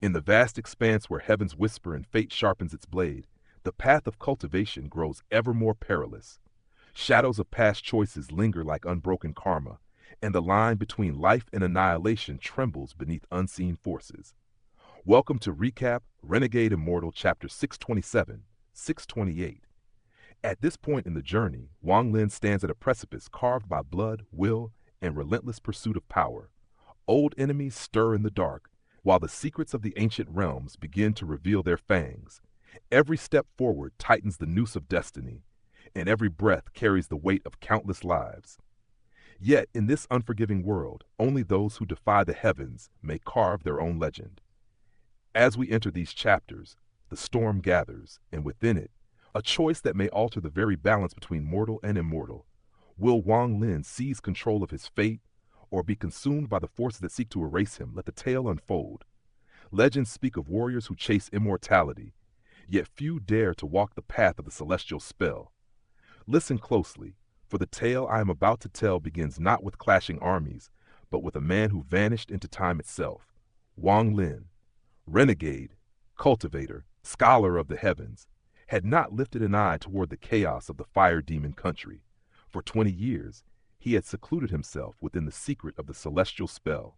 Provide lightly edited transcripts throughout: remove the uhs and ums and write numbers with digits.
In the vast expanse where heavens whisper and fate sharpens its blade, the path of cultivation grows ever more perilous. Shadows of past choices linger like unbroken karma, and the line between life and annihilation trembles beneath unseen forces. Welcome to Recap Renegade Immortal Chapter 627, 628. At this point in the journey, Wang Lin stands at a precipice carved by blood, will, and relentless pursuit of power. Old enemies stir in the dark, while the secrets of the ancient realms begin to reveal their fangs. Every step forward tightens the noose of destiny, and every breath carries the weight of countless lives. Yet, in this unforgiving world, only those who defy the heavens may carve their own legend. As we enter these chapters, the storm gathers, and within it, a choice that may alter the very balance between mortal and immortal. Will Wang Lin seize control of his fate, or be consumed by the forces that seek to erase him? Let the tale unfold. Legends speak of warriors who chase immortality, yet few dare to walk the path of the celestial spell. Listen closely, for the tale I am about to tell begins not with clashing armies, but with a man who vanished into time itself. Wang Lin, renegade, cultivator, scholar of the heavens, had not lifted an eye toward the chaos of the fire demon country. For 20 years, he had secluded himself within the secret of the celestial spell,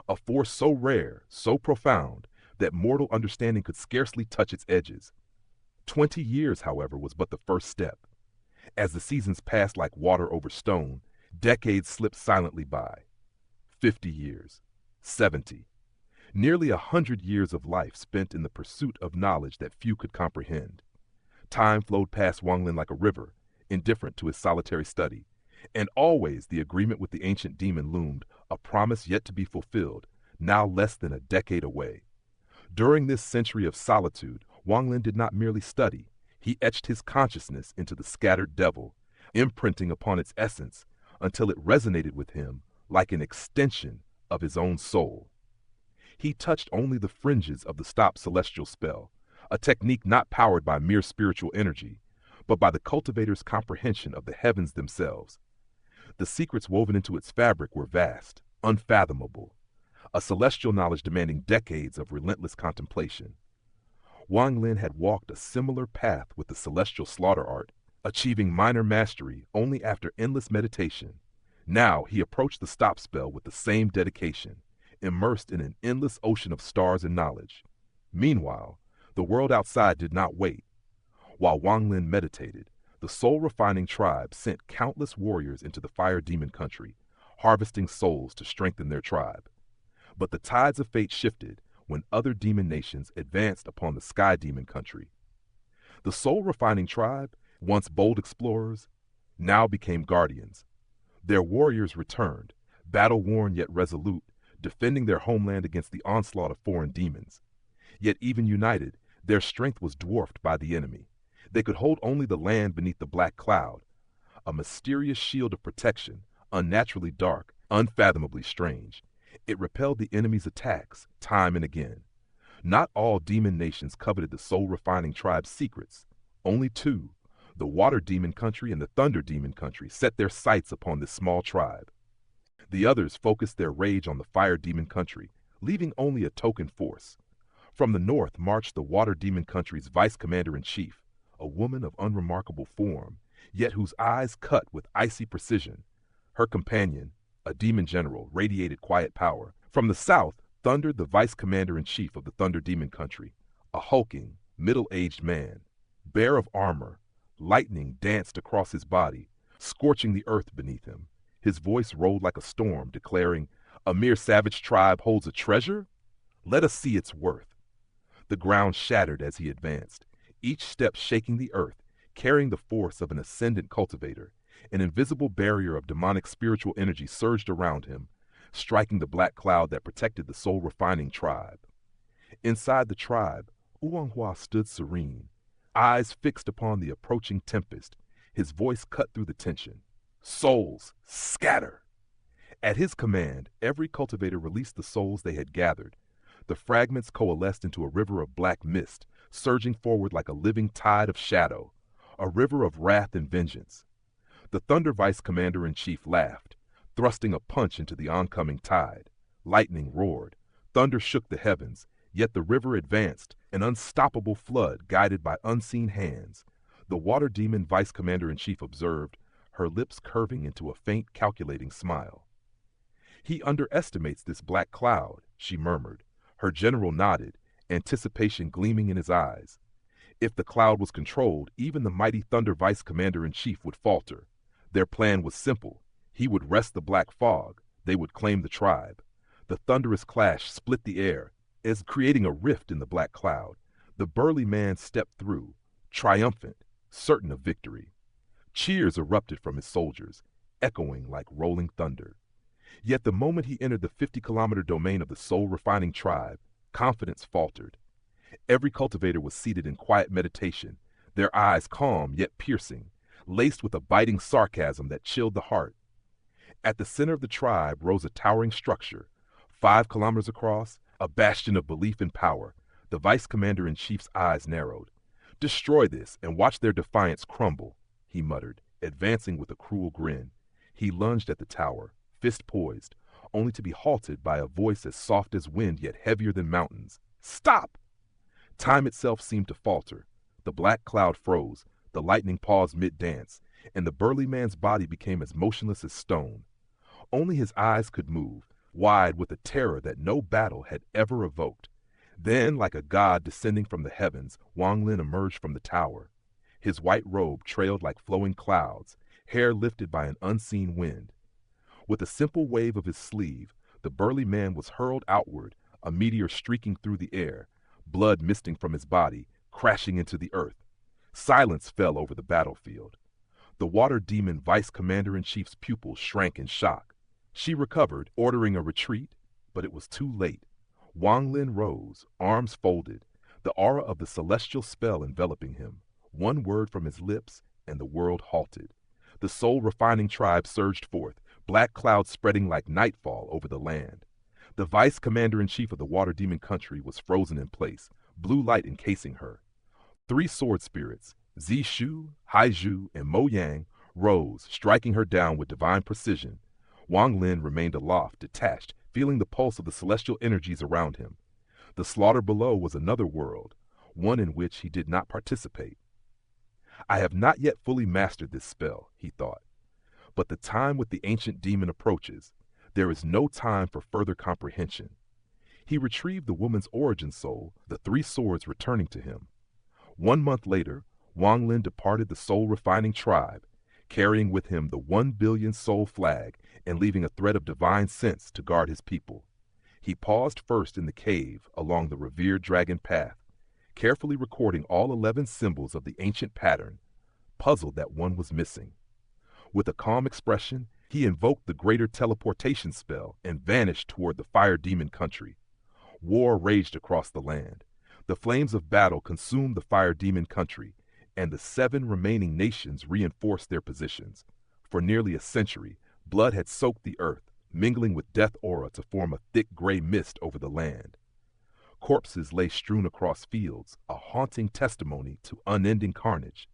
a force so rare, so profound, that mortal understanding could scarcely touch its edges. 20 years, however, was but the first step. As the seasons passed like water over stone, decades slipped silently by. 50 years, 70, nearly 100 years of life spent in the pursuit of knowledge that few could comprehend. Time flowed past Wang Lin like a river, indifferent to his solitary study, and always the agreement with the ancient demon loomed, a promise yet to be fulfilled, now less than a decade away. During this century of solitude, Wang Lin did not merely study, he etched his consciousness into the scattered devil, imprinting upon its essence until it resonated with him like an extension of his own soul. He touched only the fringes of the stop celestial spell, a technique not powered by mere spiritual energy, but by the cultivator's comprehension of the heavens themselves. The secrets woven into its fabric were vast, unfathomable, a celestial knowledge demanding decades of relentless contemplation. Wang Lin had walked a similar path with the celestial slaughter art, achieving minor mastery only after endless meditation. Now he approached the stop spell with the same dedication, immersed in an endless ocean of stars and knowledge. Meanwhile, the world outside did not wait. While Wang Lin meditated, the soul-refining tribe sent countless warriors into the fire demon country, harvesting souls to strengthen their tribe. But the tides of fate shifted when other demon nations advanced upon the sky demon country. The soul-refining tribe, once bold explorers, now became guardians. Their warriors returned, battle-worn yet resolute, defending their homeland against the onslaught of foreign demons. Yet even united, their strength was dwarfed by the enemy. They could hold only the land beneath the black cloud, a mysterious shield of protection, unnaturally dark, unfathomably strange. It repelled the enemy's attacks time and again. Not all demon nations coveted the soul-refining tribe's secrets. Only two, the water demon country and the thunder demon country, set their sights upon this small tribe. The others focused their rage on the fire demon country, leaving only a token force. From the north marched the water demon country's vice commander-in-chief, a woman of unremarkable form, yet whose eyes cut with icy precision. Her companion, a demon general, radiated quiet power. From the south thundered the vice commander-in-chief of the thunder demon country, a hulking, middle-aged man. Bare of armor, lightning danced across his body, scorching the earth beneath him. His voice rolled like a storm, declaring, "A mere savage tribe holds a treasure? Let us see its worth." The ground shattered as he advanced, each step shaking the earth, carrying the force of an ascendant cultivator. An invisible barrier of demonic spiritual energy surged around him, striking the black cloud that protected the soul-refining tribe. Inside the tribe, Uwanghua stood serene, eyes fixed upon the approaching tempest. His voice cut through the tension. "Souls, scatter!" At his command, every cultivator released the souls they had gathered. The fragments coalesced into a river of black mist, surging forward like a living tide of shadow, a river of wrath and vengeance. The Thunder Vice Commander-in-Chief laughed, thrusting a punch into the oncoming tide. Lightning roared, thunder shook the heavens, Yet the river advanced, an unstoppable flood guided by unseen hands. The water demon vice commander-in-chief observed, her lips curving into a faint, calculating smile. He underestimates this black cloud, she murmured. Her general nodded, anticipation gleaming in his eyes. If the cloud was controlled, even the mighty Thunder Vice Commander-in-Chief would falter. Their plan was simple. He would wrest the black fog. They would claim the tribe. The thunderous clash split the air, as creating a rift in the black cloud. The burly man stepped through, triumphant, certain of victory. Cheers erupted from his soldiers, echoing like rolling thunder. Yet the moment he entered the 50-kilometer domain of the soul-refining tribe, confidence faltered. Every cultivator was seated in quiet meditation, their eyes calm yet piercing, laced with a biting sarcasm that chilled the heart. At the center of the tribe rose a towering structure, 5 kilometers across, a bastion of belief and power. The vice commander-in-chief's eyes narrowed. "Destroy this and watch their defiance crumble," he muttered, advancing with a cruel grin. He lunged at the tower, fist poised, only to be halted by a voice as soft as wind yet heavier than mountains. "Stop!" Time itself seemed to falter. The black cloud froze, the lightning paused mid-dance, and the burly man's body became as motionless as stone. Only his eyes could move, wide with a terror that no battle had ever evoked. Then, like a god descending from the heavens, Wang Lin emerged from the tower. His white robe trailed like flowing clouds, hair lifted by an unseen wind. With a simple wave of his sleeve, the burly man was hurled outward, a meteor streaking through the air, blood misting from his body, crashing into the earth. Silence fell over the battlefield. The water demon vice commander-in-chief's pupils shrank in shock. She recovered, ordering a retreat, but it was too late. Wang Lin rose, arms folded, the aura of the celestial spell enveloping him. One word from his lips, and the world halted. The soul-refining tribe surged forth, black clouds spreading like nightfall over the land. The vice commander-in-chief of the water demon country was frozen in place, blue light encasing her. 3 sword spirits, Zishu, Haiju, and Mo Yang, rose, striking her down with divine precision. Wang Lin remained aloft, detached, feeling the pulse of the celestial energies around him. The slaughter below was another world, one in which he did not participate. "I have not yet fully mastered this spell," he thought. But the time with the ancient demon approaches. There is no time for further comprehension. He retrieved the woman's origin soul, the 3 swords returning to him. 1 month later, Wang Lin departed the soul-refining tribe, carrying with him the 1 billion soul flag and leaving a thread of divine sense to guard his people. He paused first in the cave along the revered dragon path, carefully recording all 11 symbols of the ancient pattern, puzzled that one was missing. With a calm expression, he invoked the greater teleportation spell and vanished toward the fire demon country. War raged across the land. The flames of battle consumed the fire demon country, and the 7 remaining nations reinforced their positions. For nearly a century, blood had soaked the earth, mingling with death aura to form a thick gray mist over the land. Corpses lay strewn across fields, a haunting testimony to unending carnage.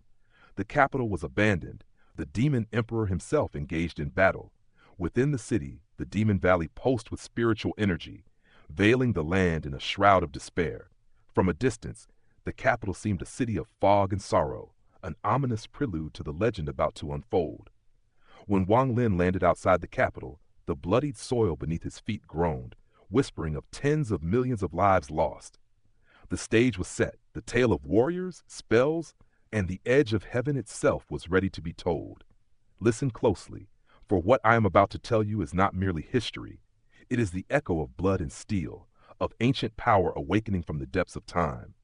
The capital was abandoned, the demon emperor himself engaged in battle. Within the city, the demon valley pulsed with spiritual energy, veiling the land in a shroud of despair. From a distance, the capital seemed a city of fog and sorrow, an ominous prelude to the legend about to unfold. When Wang Lin landed outside the capital, the bloodied soil beneath his feet groaned, whispering of tens of millions of lives lost. The stage was set, the tale of warriors, spells, and the edge of heaven itself was ready to be told. Listen closely, for what I am about to tell you is not merely history. It is the echo of blood and steel, of ancient power awakening from the depths of time.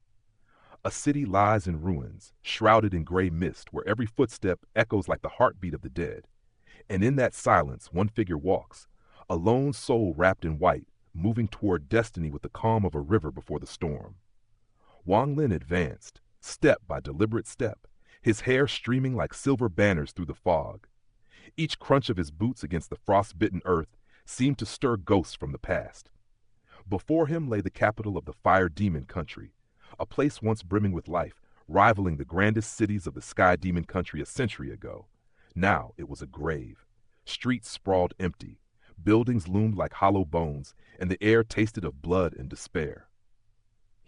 A city lies in ruins, shrouded in gray mist, where every footstep echoes like the heartbeat of the dead. And in that silence, one figure walks, a lone soul wrapped in white, moving toward destiny with the calm of a river before the storm. Wang Lin advanced, step by deliberate step, his hair streaming like silver banners through the fog. Each crunch of his boots against the frost-bitten earth seemed to stir ghosts from the past. Before him lay the capital of the fire demon country, a place once brimming with life, rivaling the grandest cities of the sky demon country a century ago. Now it was a grave. Streets sprawled empty, buildings loomed like hollow bones, and the air tasted of blood and despair.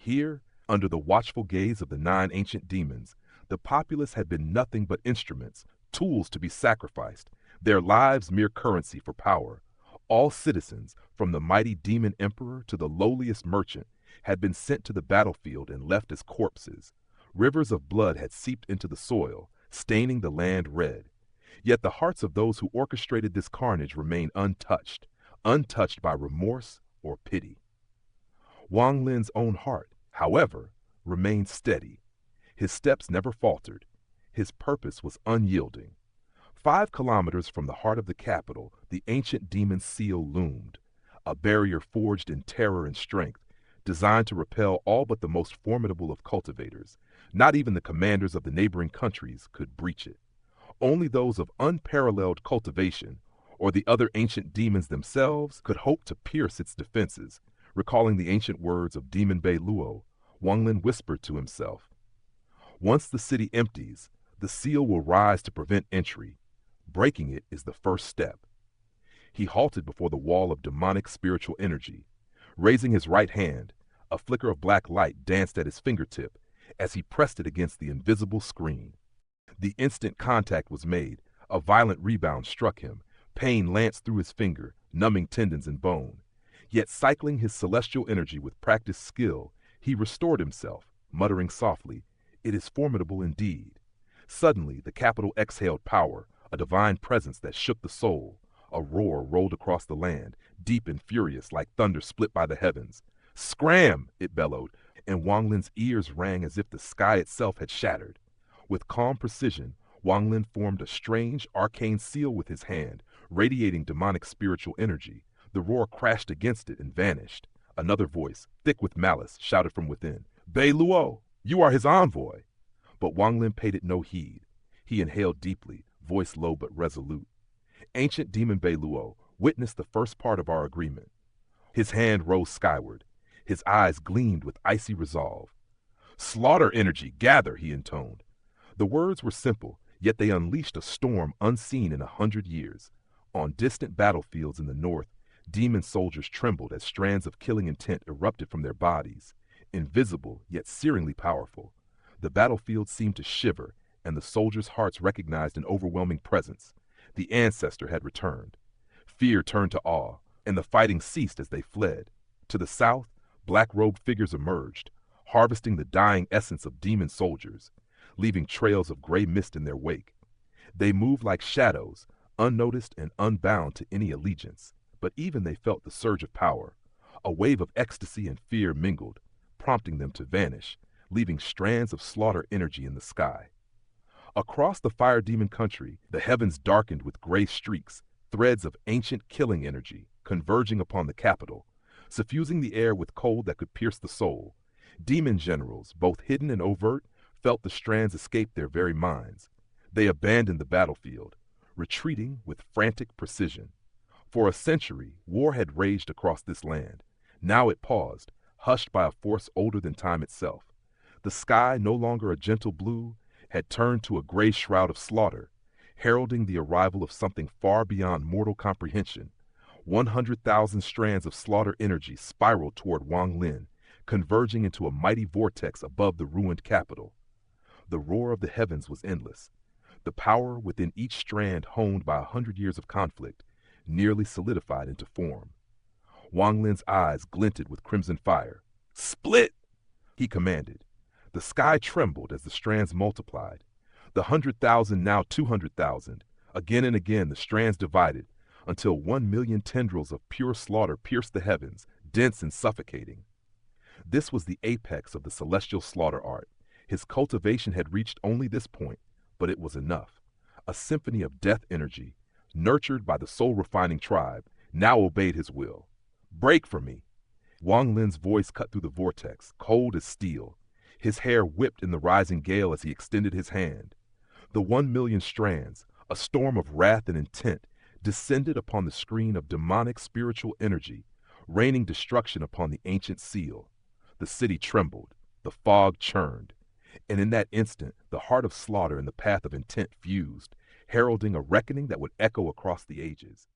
Here, under the watchful gaze of the 9 ancient demons, the populace had been nothing but instruments, tools to be sacrificed, their lives mere currency for power. All citizens, from the mighty demon emperor to the lowliest merchant, had been sent to the battlefield and left as corpses. Rivers of blood had seeped into the soil, staining the land red. Yet the hearts of those who orchestrated this carnage remained untouched, untouched by remorse or pity. Wang Lin's own heart, however, remained steady. His steps never faltered. His purpose was unyielding. 5 kilometers from the heart of the capital, the ancient demon seal loomed, a barrier forged in terror and strength, designed to repel all but the most formidable of cultivators. Not even the commanders of the neighboring countries could breach it. Only those of unparalleled cultivation, or the other ancient demons themselves, could hope to pierce its defenses. Recalling the ancient words of Demon Bei Luo, Wang Lin whispered to himself, "Once the city empties, the seal will rise to prevent entry. Breaking it is the first step." He halted before the wall of demonic spiritual energy. Raising his right hand, a flicker of black light danced at his fingertip as he pressed it against the invisible screen. The instant contact was made, a violent rebound struck him. Pain lanced through his finger, numbing tendons and bone. Yet cycling his celestial energy with practiced skill, he restored himself, muttering softly, "It is formidable indeed." Suddenly, the capital exhaled power, a divine presence that shook the soul. A roar rolled across the land, deep and furious, like thunder split by the heavens. "Scram!" it bellowed, and Wang Lin's ears rang as if the sky itself had shattered. With calm precision, Wang Lin formed a strange, arcane seal with his hand, radiating demonic spiritual energy. The roar crashed against it and vanished. Another voice, thick with malice, shouted from within, "Bei Luo, you are his envoy." But Wang Lin paid it no heed. He inhaled deeply, voice low but resolute. "Ancient demon Bei Luo, witness the first part of our agreement." His hand rose skyward. His eyes gleamed with icy resolve. "Slaughter energy, gather," he intoned. The words were simple, yet they unleashed a storm unseen in 100 years. On distant battlefields in the north, demon soldiers trembled as strands of killing intent erupted from their bodies. Invisible, yet searingly powerful. The battlefield seemed to shiver, and the soldiers' hearts recognized an overwhelming presence. The ancestor had returned. Fear turned to awe, and the fighting ceased as they fled. To the south, black-robed figures emerged, harvesting the dying essence of demon soldiers, leaving trails of gray mist in their wake. They moved like shadows, unnoticed and unbound to any allegiance, but even they felt the surge of power. A wave of ecstasy and fear mingled, prompting them to vanish, leaving strands of slaughter energy in the sky. Across the fire demon country, the heavens darkened with gray streaks, threads of ancient killing energy, converging upon the capital, suffusing the air with cold that could pierce the soul. Demon generals, both hidden and overt, felt the strands escape their very minds. They abandoned the battlefield, retreating with frantic precision. For a century, war had raged across this land. Now it paused, hushed by a force older than time itself. The sky, no longer a gentle blue, had turned to a gray shroud of slaughter, heralding the arrival of something far beyond mortal comprehension. 100,000 strands of slaughter energy spiraled toward Wang Lin, converging into a mighty vortex above the ruined capital. The roar of the heavens was endless. The power within each strand, honed by 100 years of conflict, nearly solidified into form. Wang Lin's eyes glinted with crimson fire. "Split!" he commanded. The sky trembled as the strands multiplied. The 100,000 now 200,000. Again and again the strands divided, until 1,000,000 tendrils of pure slaughter pierced the heavens, dense and suffocating. This was the apex of the celestial slaughter art. His cultivation had reached only this point, but it was enough. A symphony of death energy, nurtured by the soul-refining tribe, now obeyed his will. "Break for me!" Wang Lin's voice cut through the vortex, cold as steel. His hair whipped in the rising gale as he extended his hand. The 1,000,000 strands, a storm of wrath and intent, descended upon the screen of demonic spiritual energy, raining destruction upon the ancient seal. The city trembled, the fog churned, and in that instant the heart of slaughter and the path of intent fused, heralding a reckoning that would echo across the ages.